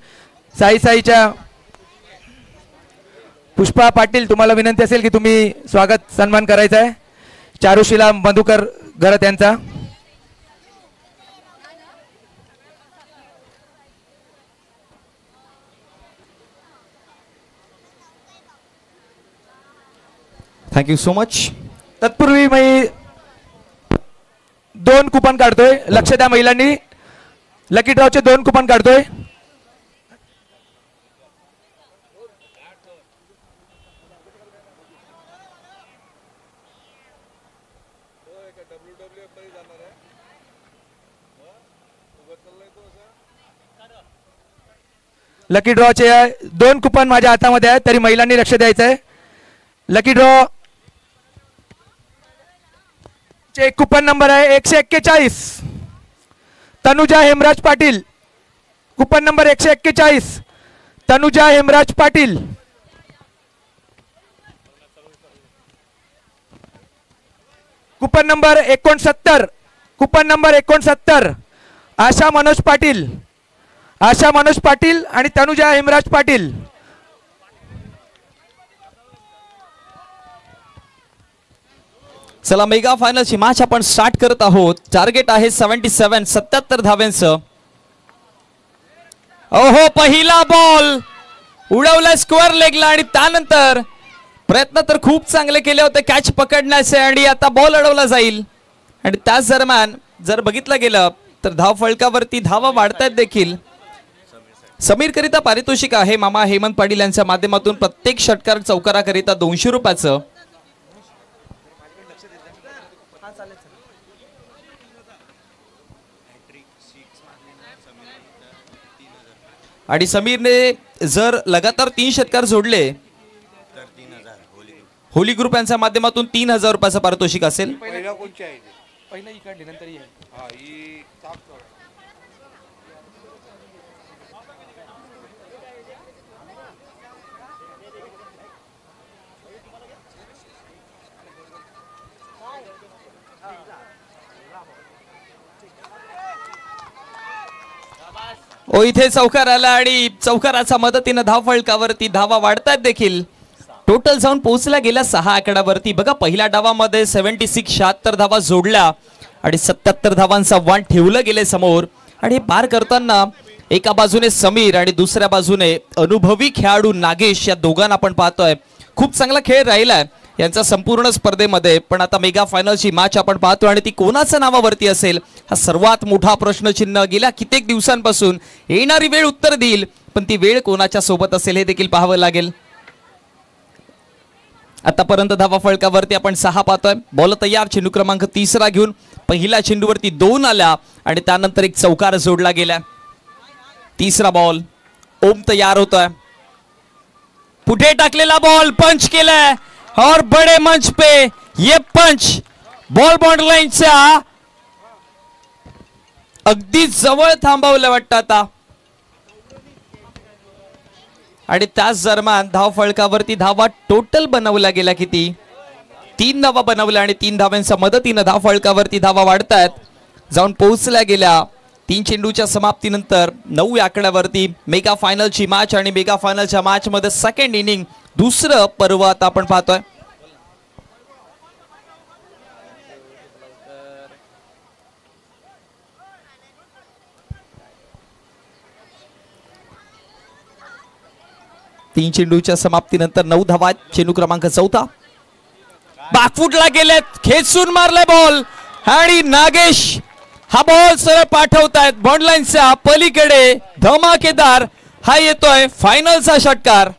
साईच्या पुष्पा पाटील, तुम्हाला विनंती असेल की तुम्ही स्वागत सन्मान करायचा आहे चारुशिला मधुकर घरात यांचा. Thank you so much. तत्पूर्वी मी 2 कुपन काढतोय. लक्ष द्या महिलांनी, लकी ड्रॉचे 2 कुपन काढतोय. लकी ड्रॉचे 2 कुपन माझ्या हातामध्ये आहेत, तरी महिलांनी लक्ष द्यायचं आहे. लकी ड्रॉ चे कुपन नंबर आहे 141, Tanuja Hemraj Patil. Coupon number 141, Tanuja Hemraj Patil. Coupon number 69, coupon number 69, आशा मनोज पाटील. आशा मनोज पाटील आणि तनुजा हेमराज पाटील. चला, मेगा फायनलची मॅच आपण स्टार्ट करत आहोत. टार्गेट आहे 77 धाव्यांचं. ओहो, पहिला बॉल उडवला स्क्वेअर लेगला आणि त्यानंतर प्रयत्न तर खूप चांगले केले होते कॅच पकडण्याचे आणि आता बॉल अडवला जाईल. आणि त्याच दरम्यान जर बघितलं गेलं तर धाव फलकावरती धावा वाढतायत देखील. समीर करिता पारितोषिक आहे मामा हेमंत पाटील यांच्या माध्यमातून प्रत्येक षटकार चौकाराकरिता 200 रुपयाचं. आणि समीरने जर लगातार 3 षटकार जोडले तर 3000 होली ग्रुप यांच्या माध्यमातून 3000 रुपयाचं पारितोषिक असेल. ओ, इथे चौकार आला आणि चौकाराच्या मदतीने धाव फलकावरती धावा वाढतात देखील. टोटल जाऊन पोहोचला गेला 6 आकड्यावरती. बघा, पहिल्या डावामध्ये 76 धावा जोडल्या आणि 77 धावांचा वाण ठेवलं गेले समोर. आणि हे पार करताना एका बाजूने समीर आणि दुसऱ्या बाजूने अनुभवी खेळाडू नागेश, या दोघांना आपण पाहतोय. खूप चांगला खेळ राहिलाय यांचा संपूर्ण स्पर्धेमध्ये. पण आता मेगा फायनलची मॅच आपण पाहतो आणि ती कोणाच्या नावावरती असेल हा सर्वात मोठा प्रश्नचिन्ह. गेल्या कित्येक दिवसांपासून येणारी वेळ उत्तर देईल, पण ती वेळ कोणाच्या सोबत असेल हे देखील पाहावं लागेल. आतापर्यंत धावा फलकावरती आपण 6 पाहतोय. बॉल तयार, चेंडू क्रमांक 3 घेऊन पहिल्या चेंडूवरती 2 आल्या आणि त्यानंतर एक चौकार जोडला गेला. 3रा बॉल. ओम तयार होतोय. पुढे टाकलेला बॉल पंच केलाय और बड़े मंच पे ये पंच बॉल बाउंड्री लाईनच्या अगदी जवळ थांबवलं वाटतं आता. आणि त्याच दरम्यान धाव फलकावरती धावा टोटल बनवल्या गेल्या किती 3 धावा बनवल्या आणि 3 धावांच्या मदतीनं धाव फळकावरती धावा वाढतायत. जाऊन पोहोचल्या गेल्या 3 चेंडूच्या समाप्तीनंतर 9 आकड्यावरती मेगा फायनलची मॅच आणि मेगा फायनलच्या मॅच मध्ये सेकंड इनिंग दुसरं पर्व आता आपण पाहतोय. तीन चेंडूच्या समाप्तीनंतर 9 धावा. चेंडू क्रमांक 4 बॅकफुटला गेलेत, खेचून मारले बॉल आणि नागेश हा बॉल सरळ पाठवतायत बॉन्ड लाईनच्या पलीकडे. धमाकेदार हा येतोय फायनलचा षटकार.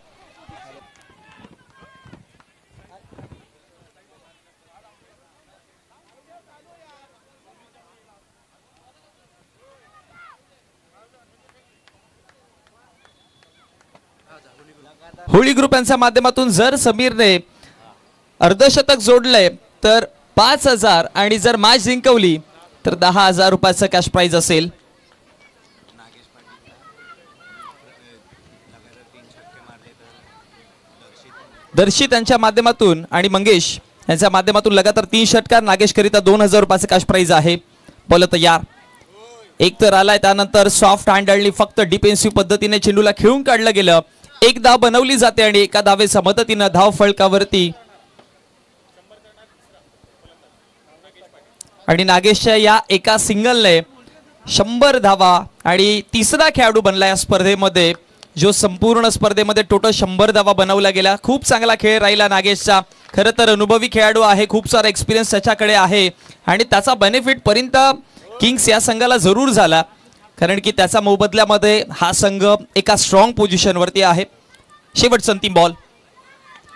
होळी ग्रुप यांच्या माध्यमातून जर समीरने अर्धशतक जोडले तर 5,000 आणि जर मॅच जिंकवली तर 10,000 रुपयाचं कॅश प्राइज असेल. दर्शित यांच्या माध्यमातून आणि मंगेश यांच्या माध्यमातून लगातार 3 षटकार. नागेश करिता 2,000 रुपयाचं कॅश प्राइज आहे. बॉल तयार, एक तर आलाय, त्यानंतर सॉफ्ट हँडलनी फक्त डिफेन्सिव्ह पद्धतीने चेंडूला खेळून काढलं गेलं. एक धाव बनवली जाते आणि एका धावेच्या मदतीनं धाव फळकावरती आणि नागेशच्या या एका सिंगलने 100 धावा आणि तिसरा खेळाडू बनला या स्पर्धेमध्ये जो संपूर्ण स्पर्धेमध्ये टोटल 100 धावा बनवल्या गेल्या. खूप चांगला खेळ राहिला नागेशचा. खरं तर अनुभवी खेळाडू आहे, खूप सारा एक्सपिरियन्स त्याच्याकडे आहे आणि त्याचा बेनिफिट पर्यंत किंग्स या संघाला जरूर झाला, कारण की त्याचा मोबदल्यामध्ये हा संघ एका स्ट्रॉंग पोझिशनवरती आहे. शेवटचा अंतिम बॉल,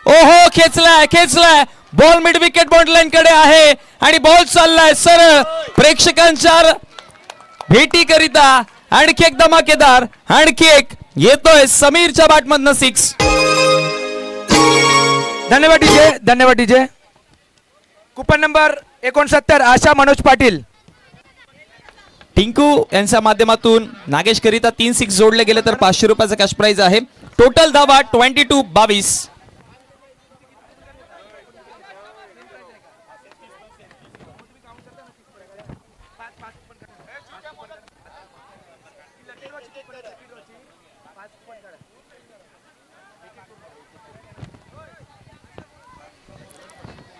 ओहो खेचलाय ball mid wicket boundary line कडे आहे आणि बॉल चाललाय सरळ प्रेक्षकांच्या भेटी करिता. आणखी एक धमाकेदार, आणखी एक येतोय समीरच्या बॅटमधनं 6. धन्यवाद डीजे, धन्यवाद डीजे. कुपन नंबर 69 आशा मनोज पाटील. टिंकू यांच्या माध्यमातून नागेश करिता 3 6 जोडले गेले तर 500 रुपयाचा कॅश प्राइज आहे. टोटल धावा 22-22.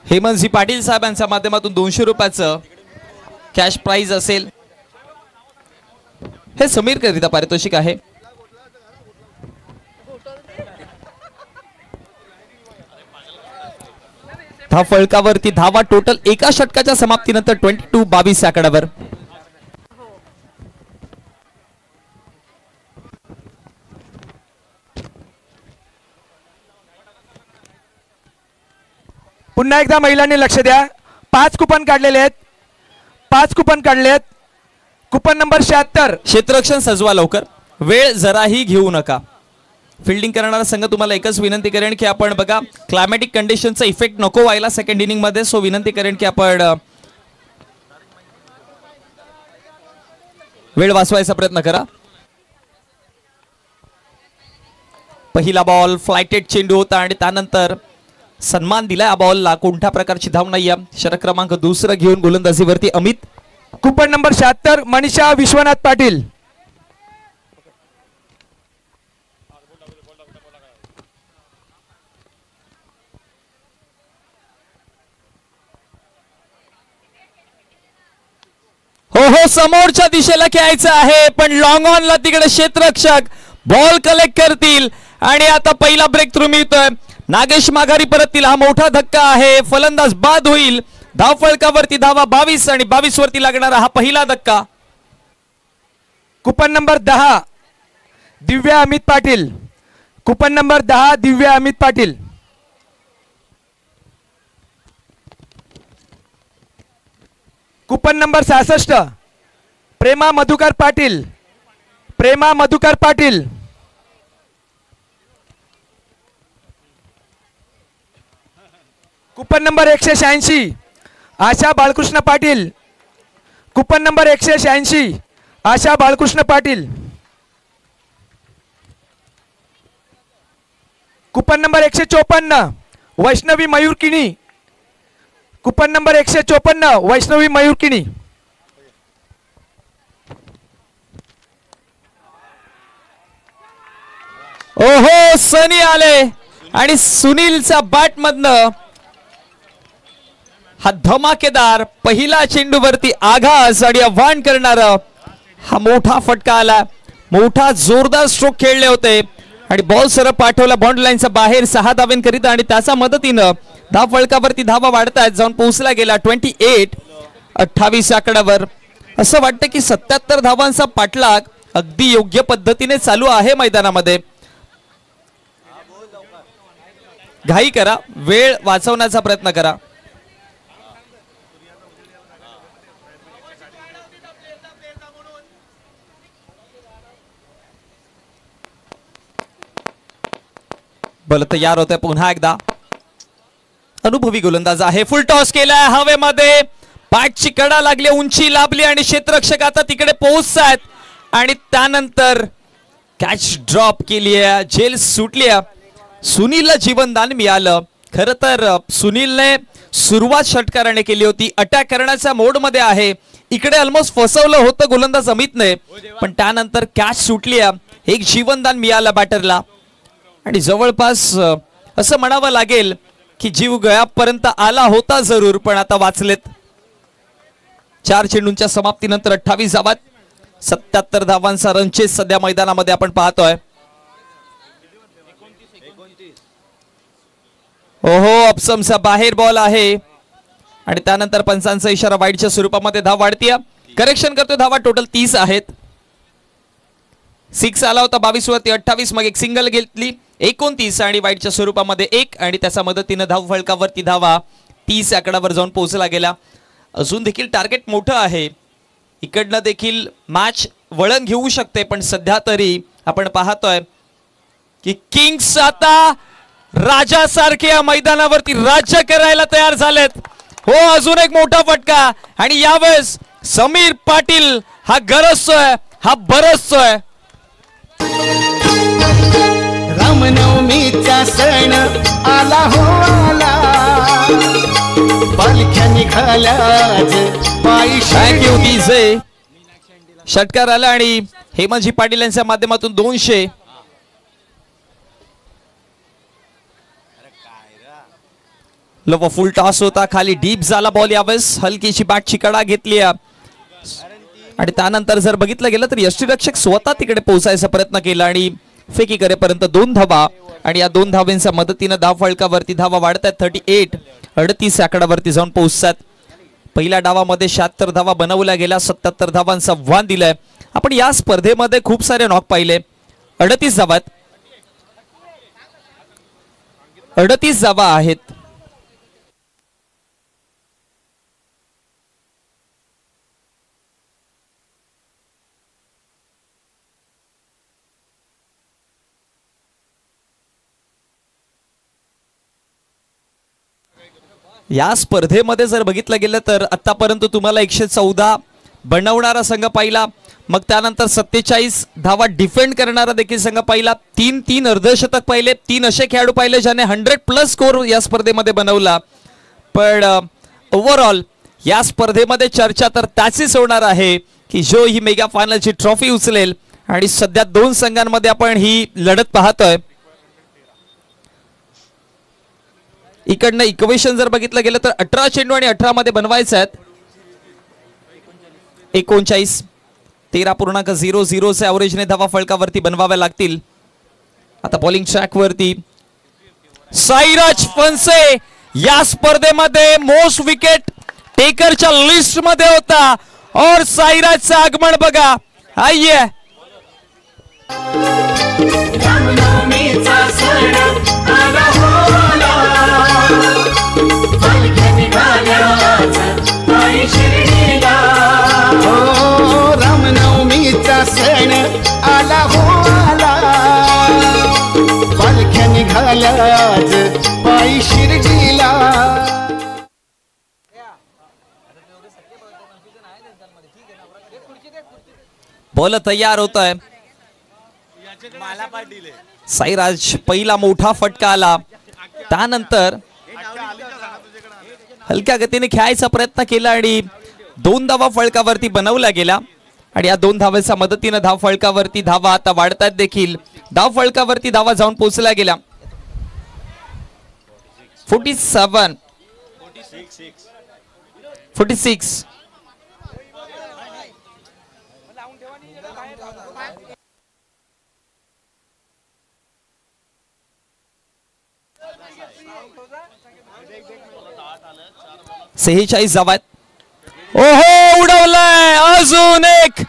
हेमंतजी पाटील साहेब यांच्या माध्यमातून 200 रुपयाचं कॅश प्राइज असेल. हे समीर करिता पारितोषिक आहे. धाव फळकावरती धावा टोटल एका षटकाच्या समाप्तीनंतर 22-22 आकड्यावर. पुन्हा एकदा महिलांनी लक्ष द्या. 5 कुपन काढलेले आहेत, 5 कुपन काढलेत. Coupon number 76. क्षेत्ररक्षण सजवा लवकर, वेळ जराही घेऊ नका. फिल्डिंग करणारा संघ तुम्हाला एकच विनंती करेन की आपण बघा क्लायमॅटिक कंडिशनचा इफेक्ट नको व्हायला सेकंड इनिंग मध्ये. सो विनंती करेन की आपण वेळ वाचवायचा प्रयत्न करा. पहिला बॉल फ्लायटेड चेंडू होता आणि त्यानंतर सन्मान दिला या बॉलला. कोणत्या प्रकारची धाव नाही. षटक क्रमांक 2 घेऊन गोलंदाजीवरती अमित. Coupon number 76 Manisha Vishwanath Patil. हो समोरच्या दिशेला खेळायचं आहे पण लॉंग ऑनला तिकडे क्षेत्ररक्षक बॉल कलेक्ट करतील आणि आता पहिला ब्रेक थ्रू मिळतोय. नागेश माघारी परततील. हा मोठा धक्का आहे, फलंदाज बाद होईल. धाव फळकावरती धावा 22 आणि 22 वरती लागणारा हा पहिला धक्का. Coupon number 10 Divya Amit Patil. Coupon number 10 Divya Amit Patil. Coupon number 66 Prema Madhukar Patil. Prema Madhukar Patil. Coupon number 186 Asha Balkrishna Patil. Coupon number 186 Asha Balkrishna Patil. Coupon number 154 Vaishnavi Mayur Kini. Coupon number 154 Vaishnavi Mayur Kini. ओहो सनी आले आणि सुनीलच्या बॅट मधनं हा धमाकेदार पहिला चेंडूवरती आघात आणि आव्हान करणारा हा मोठा फटका आला. मोठा जोरदार स्ट्रोक खेळले होते आणि बॉल सरळ पाठवला बाउंड्री लाईनच्या बाहेर 6 धावांकरिता आणि त्याच्या मदतीनं धाव फलकावरती धावा वाढतायत जाऊन पोहोचला गेला 28 आकड्यावर. असं वाटतं की 77 धावांचा पाठलाग अगदी योग्य पद्धतीने चालू आहे मैदानामध्ये. घाई करा, वेळ वाचवण्याचा प्रयत्न करा. बल तयार होते पुन्हा एकदा. अनुभवी गोलंदाज आहे. फुल टॉस केलाय हवेमध्ये, बॅटची कडा लागली, उंची लाभली आणि क्षेत्ररक्षक आता तिकडे पोहोचतायत आणि त्यानंतर कॅच ड्रॉप केली आहे, झेल सुटली आहे. सुनीलला जीवनदान मिळालं. खरं तर सुनीलने सुरुवात षटकाराने केली होती, अटॅक करण्याच्या मोड मध्ये आहे. इकडे ऑलमोस्ट फसवलं होतं गोलंदाज अमितने, पण त्यानंतर कॅच सुटली आहे, एक जीवनदान मिळालं बॅटरला आणि जवळपास असं म्हणावं लागेल की जीव गळ्यापर्यंत आला होता जरूर, पण आता वाचलेत. 4 चेंडूंच्या समाप्तीनंतर 28 धावात 77 धावांचा रनचेस सध्या मैदानामध्ये आपण पाहतोय. ओहो अपसमचा बाहेर बॉल आहे आणि त्यानंतर पंचांचा इशारा वाईडच्या स्वरूपामध्ये धाव वाढतीये. करेक्शन करतोय, धावा टोटल 30 आहेत. 6 आला होता 22 वरती 28, मग एक सिंगल घेतली 29 आणि वाईडच्या स्वरूपामध्ये 1 आणि त्याच्या मदतीने धाव फलकावरती धावा 30 आकड्यावर जाऊन पोहोचला गेला. अजून देखील टार्गेट मोठं आहे. इकडनं देखील मॅच वळण घेऊ शकते, पण सध्या तरी आपण पाहतोय की किंग्स आता राजासारखे या मैदानावरती राज्य करायला तयार झालेत. हो अजून एक मोठा फटका आणि यावेळेस समीर पाटील हा गरजतोय, हा बरसतोय. रामनवमीचा सण आला हो आला, पालख्या निघाल्याच पायी. Thank you DJ. षटकार आला आणि हेमंतजी पाटील यांच्या माध्यमातून 200. लव फुल टॉस होता, खाली डीप झाला बॉल. यावेळेस हलकीची बॅटची कडा घेतली आणि त्यानंतर जर बघितलं गेलं तर यष्टीरक्षक स्वतः तिकडे पोहोचायचा प्रयत्न केला आणि फेकी करेपर्यंत 2 धावा आणि या 2 धावांच्या मदतीनं धाव फलकावरती धावा वाढतात 38 आकड्यावरती जाऊन पोहोचतात. पहिल्या डावामध्ये 76 धावा बनवल्या गेल्या, 77 धावांचा आव्हान दिलंय. आपण या स्पर्धेमध्ये खूप सारे नॉक पाहिले. 38 धावा आहेत. या स्पर्धेमध्ये जर बघितलं गेलं तर आतापर्यंत तुम्हाला 114 बनवणारा संघ पाहिला, मग त्यानंतर 47 धावा डिफेंड करणारा देखील संघ पाहिला, 3 अर्धशतक पाहिले, 3 असे खेळाडू पाहिले ज्याने 100+ स्कोर या स्पर्धेमध्ये बनवला. पण ओव्हरऑल या स्पर्धेमध्ये चर्चा तर त्याचीच होणार आहे की जो ही मेगा फायनलची ट्रॉफी उचलेल आणि सध्या 2 संघांमध्ये आपण ही लढत पाहतोय. इकडनं इक्वेशन जर बघितलं गेलं तर 18 चेंडू आणि 18 मध्ये बनवायचे आहेत. 39 13.00 चे ॲव्हरेजने धावा फलकावरती बनवाव्या लागतील. आता बॉलिंग ट्रॅक वरती साईराज फणसे या स्पर्धेमध्ये मोस्ट विकेट टेकरच्या लिस्ट मध्ये होता और साईराजचं आगमन बघा. आइए रामनवमीचा सण आला हो आला, पालख्या निघाल्याच पायी शिर्डीला. बॉल तयार होत आहे. साईराज पहिला मोठा फटका आला, त्यानंतर हलक्या गतीने खेळायचा प्रयत्न केला आणि 2 धावा फळकावरती बनवला गेला आणि या 2 धावांच्या मदतीने धाव फळकावरती धावा आता वाढतात देखील. धाव फळकावरती धावा जाऊन पोहोचला गेला. 46. सेहेचाळीस धावात. ओहो उडवलाय अजून एक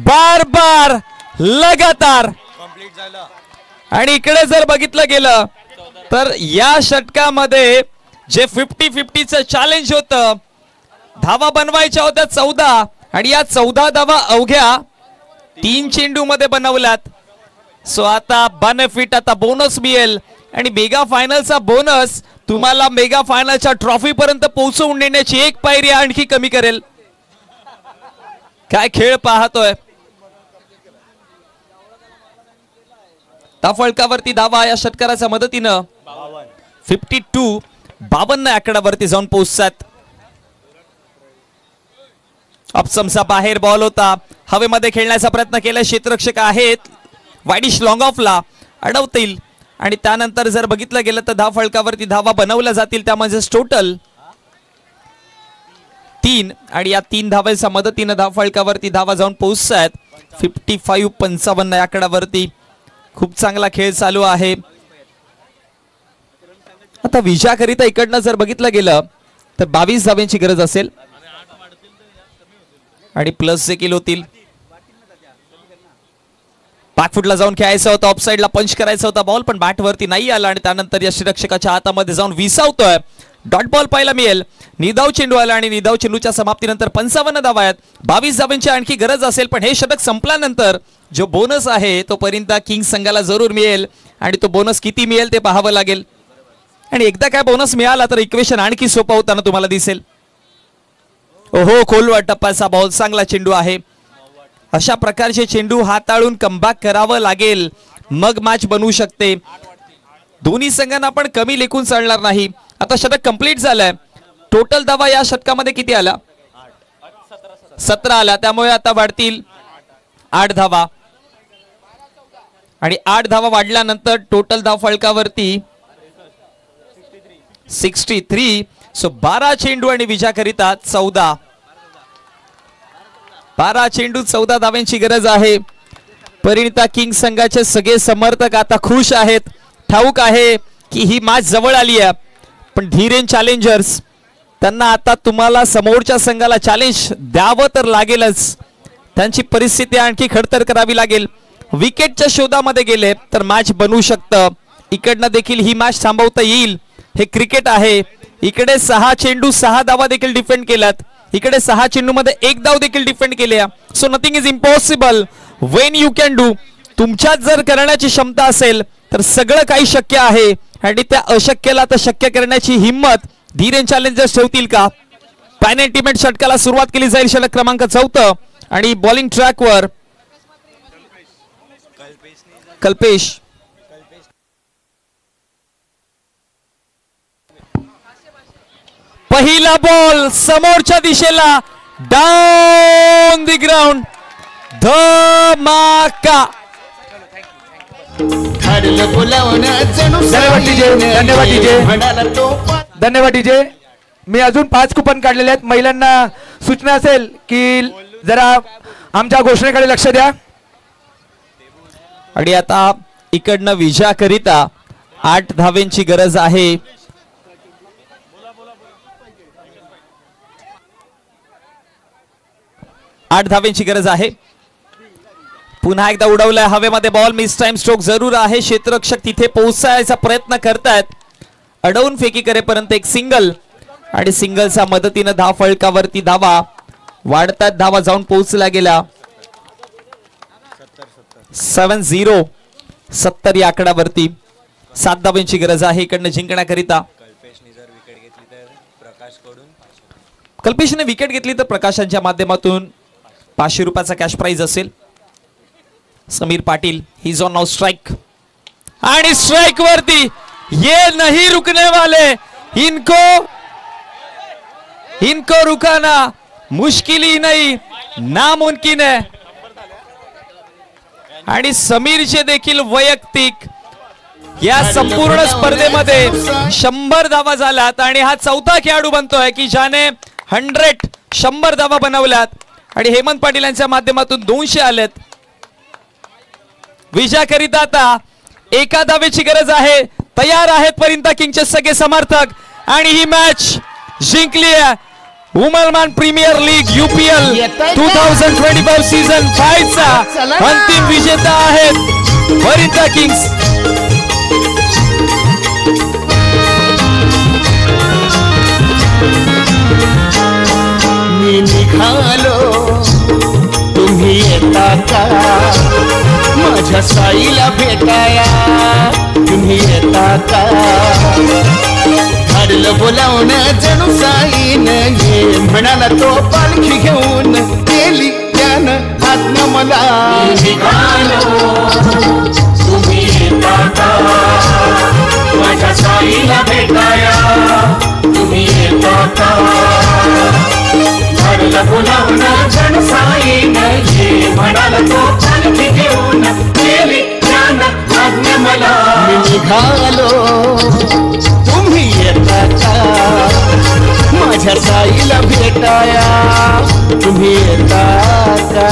बार लगातार. आणि इकडे जर बघितलं गेलं तर या षटकामध्ये जे 50-50चं चॅलेंज होतं, धावा बनवायच्या होत्या 14 आणि या 14 धावा अवघ्या 3 चेंडू मध्ये बनवल्यात. सो आता बेनिफिट, आता बोनस मिळेल आणि मेगा फायनलचा बोनस तुम्हाला मेगा फायनलच्या ट्रॉफी पर्यंत पोहोचवून नेण्याची एक पायरी आणखी कमी करेल. काय खेळ पाहतोय. फळकावरती धावा या षटकाराच्या मदतीनं 52 आकड्यावरती जाऊन पोहोचतात. अपसमसा बाहेर बॉल होता, हवेमध्ये खेळण्याचा प्रयत्न केला. क्षेत्ररक्षक आहेत, वाईडिश लॉंग ऑफला अडवतील आणि त्यानंतर जर बघितलं गेलं तर धाव फळकावरती धावा बनवल्या जातील. त्यामध्ये टोटल 3 आणि या 3 धावांच्या मदतीनं धाव फळकावरती धावा जाऊन पोहोचतात. 55 या आकड्यावरती खूप चांगला खेळ चालू आहे. आता विजयाकरिता इकडनं जर बघितलं गेलं तर 22 धावांची गरज असेल आणि प्लस देखील होतील. 5 फुटला जाऊन खेळायचं होतं, ऑफसाईडला पंच करायचा होता बॉल, पण बॅट वरती नाही आला आणि त्यानंतर या क्षेत्ररक्षकाच्या हातामध्ये जाऊन विसावतोय. डॉट बॉल पाहायला मिळेल. निधाव चेंडू आला आणि निधाव चेंडूच्या समाप्तीनंतर 55 धावा आहेत. 22 धावांची आणखी गरज असेल, पण हे षटक संपल्यानंतर जो बोनस आहे तो पर्यंत किंग्स संघाला जरूर मिळेल आणि तो बोनस किती मिळेल ते पाहावं लागेल. आणि एकदा काय बोनस मिळाला तर इक्वेशन आणखी सोपं होताना तुम्हाला दिसेल. ओहो खोलवर टप्प्याचा बॉल, चांगला चेंडू आहे. अशा प्रकारचे चेंडू हाताळून कमबॅक करावं लागेल, मग मॅच बनवू शकते. दोन्ही संघांना पण कमी लेखून चालणार नाही. आता षटक कंप्लीट झालंय. टोटल धावा या षटकामध्ये किती आला? 17 आला. त्यामुळे आता वाढतील 8 धावा आणि 8 धावा वाढल्यानंतर टोटल धाव फळकावरती 63. सो 12 चेंडू आणि विजयाकरिता 14. 12 चेंडू 14 धावांची गरज आहे. परिणिता किंग्स संघाचे सगळे समर्थक आता खुश आहेत. ठाऊक आहे की ही मॅच जवळ आली आहे, पण धीरेन चॅलेंजर्स त्यांना आता तुम्हाला समोरच्या संघाला चॅलेंज द्यावं तर लागेलच. त्यांची परिस्थिती आणखी खडतर करावी लागेल. विकेटच्या शोधामध्ये गेले तर मॅच बनवू शकतं. इकडनं देखील ही मॅच थांबवता येईल. हे क्रिकेट आहे. इकडे 6 चेंडू 6 धावा देखील डिफेंड केल्यात, इकडे 6 चेंडू मध्ये 1 धाव देखील डिफेंड केली. So nothing is impossible Wien you can do. तुमच्यात जर करण्याची क्षमता असेल तर सगळं काही शक्य आहे आणि त्या अशक्यला तर शक्य करण्याची हिम्मत धीरेन चॅलेंजर्स ठेवतील का? पॅनेंटिमेट षटकाला सुरुवात केली जाईल. षटक क्रमांक 4 आणि बॉलिंग ट्रॅकवर कल्पेश. पहिला बॉल समोरच्या दिशेला, डाऊन द ग्राउंड, धमाका. धन्यवाद डीजे. मी अजून 5 कुपन काढलेले आहेत. महिलांना सूचना असेल की जरा आमच्या घोषणेकडे लक्ष द्या. आणि आता इकडनं विजयाकरिता 8 धावेंची गरज आहे. 8 धावेंची गरज आहे. पुन्हा एकदा उडवलाय हवेमध्ये बॉल. मिस टाइम स्ट्रोक जरूर आहे. क्षेत्ररक्षक तिथे पोहोचायचा प्रयत्न करतायत. अडवून फेकी करेपर्यंत एक सिंगल आणि सिंगलच्या मदतीने धाव फळकावरती धावा वाढतात. धावा जाऊन पोहोचला गेला. 70 70 या आकड्यावरती 7 धावांची गरज आहे इकडनं जिंकण्याकरिता. कल्पेशने विकेट घेतली तर प्रकाशांच्या माध्यमातून 500 रुपयाचा कॅश प्राइज असेल. Sameer Patil his on now strike आणि स्ट्राइक वरती ये नहीं रुकने वाले, इनको इनको रुकाना मुश्किल ही नहीं नामुमकिन है. आणि समीरचे देखील वैयक्तिक या संपूर्ण स्पर्धेमध्ये 100 धावा झाल्यात आणि हा चौथा खेळाडू बनतोय की ज्याने 100 धावा बनवल्यात आणि हेमंत पाटील यांच्या माध्यमातून 200 आलेत. विजयाकरिता आता एका धावेची गरज आहे. तयार आहेत परिंता किंगचे सगळे समर्थक आणि ही मॅच जिंकली आहे. उमरमान प्रीमियर लीग UPL 2025 सीझन 5 चा अंतिम विजेता आहेत परिंता किंग्स. मी निघालो तुम्ही येता का माझ्या साईला भेटाया तुम्ही येता का ठरलं बोलावणं जणू साईनं ये म्हणाला तो पालखी घेऊन गेली त्यानं आत्मा मला निघालो तुम्ही येता का माझ्या साईला भेटाया तुम्ही येता का ठरलं बोलावणं जणू साईनं ये म्हणाला तो पालखी घेऊन गेली त्यानं आत्मा मला निघालो तुम्ही येता का माझ्या साईला भेटाया तुम्ही येता का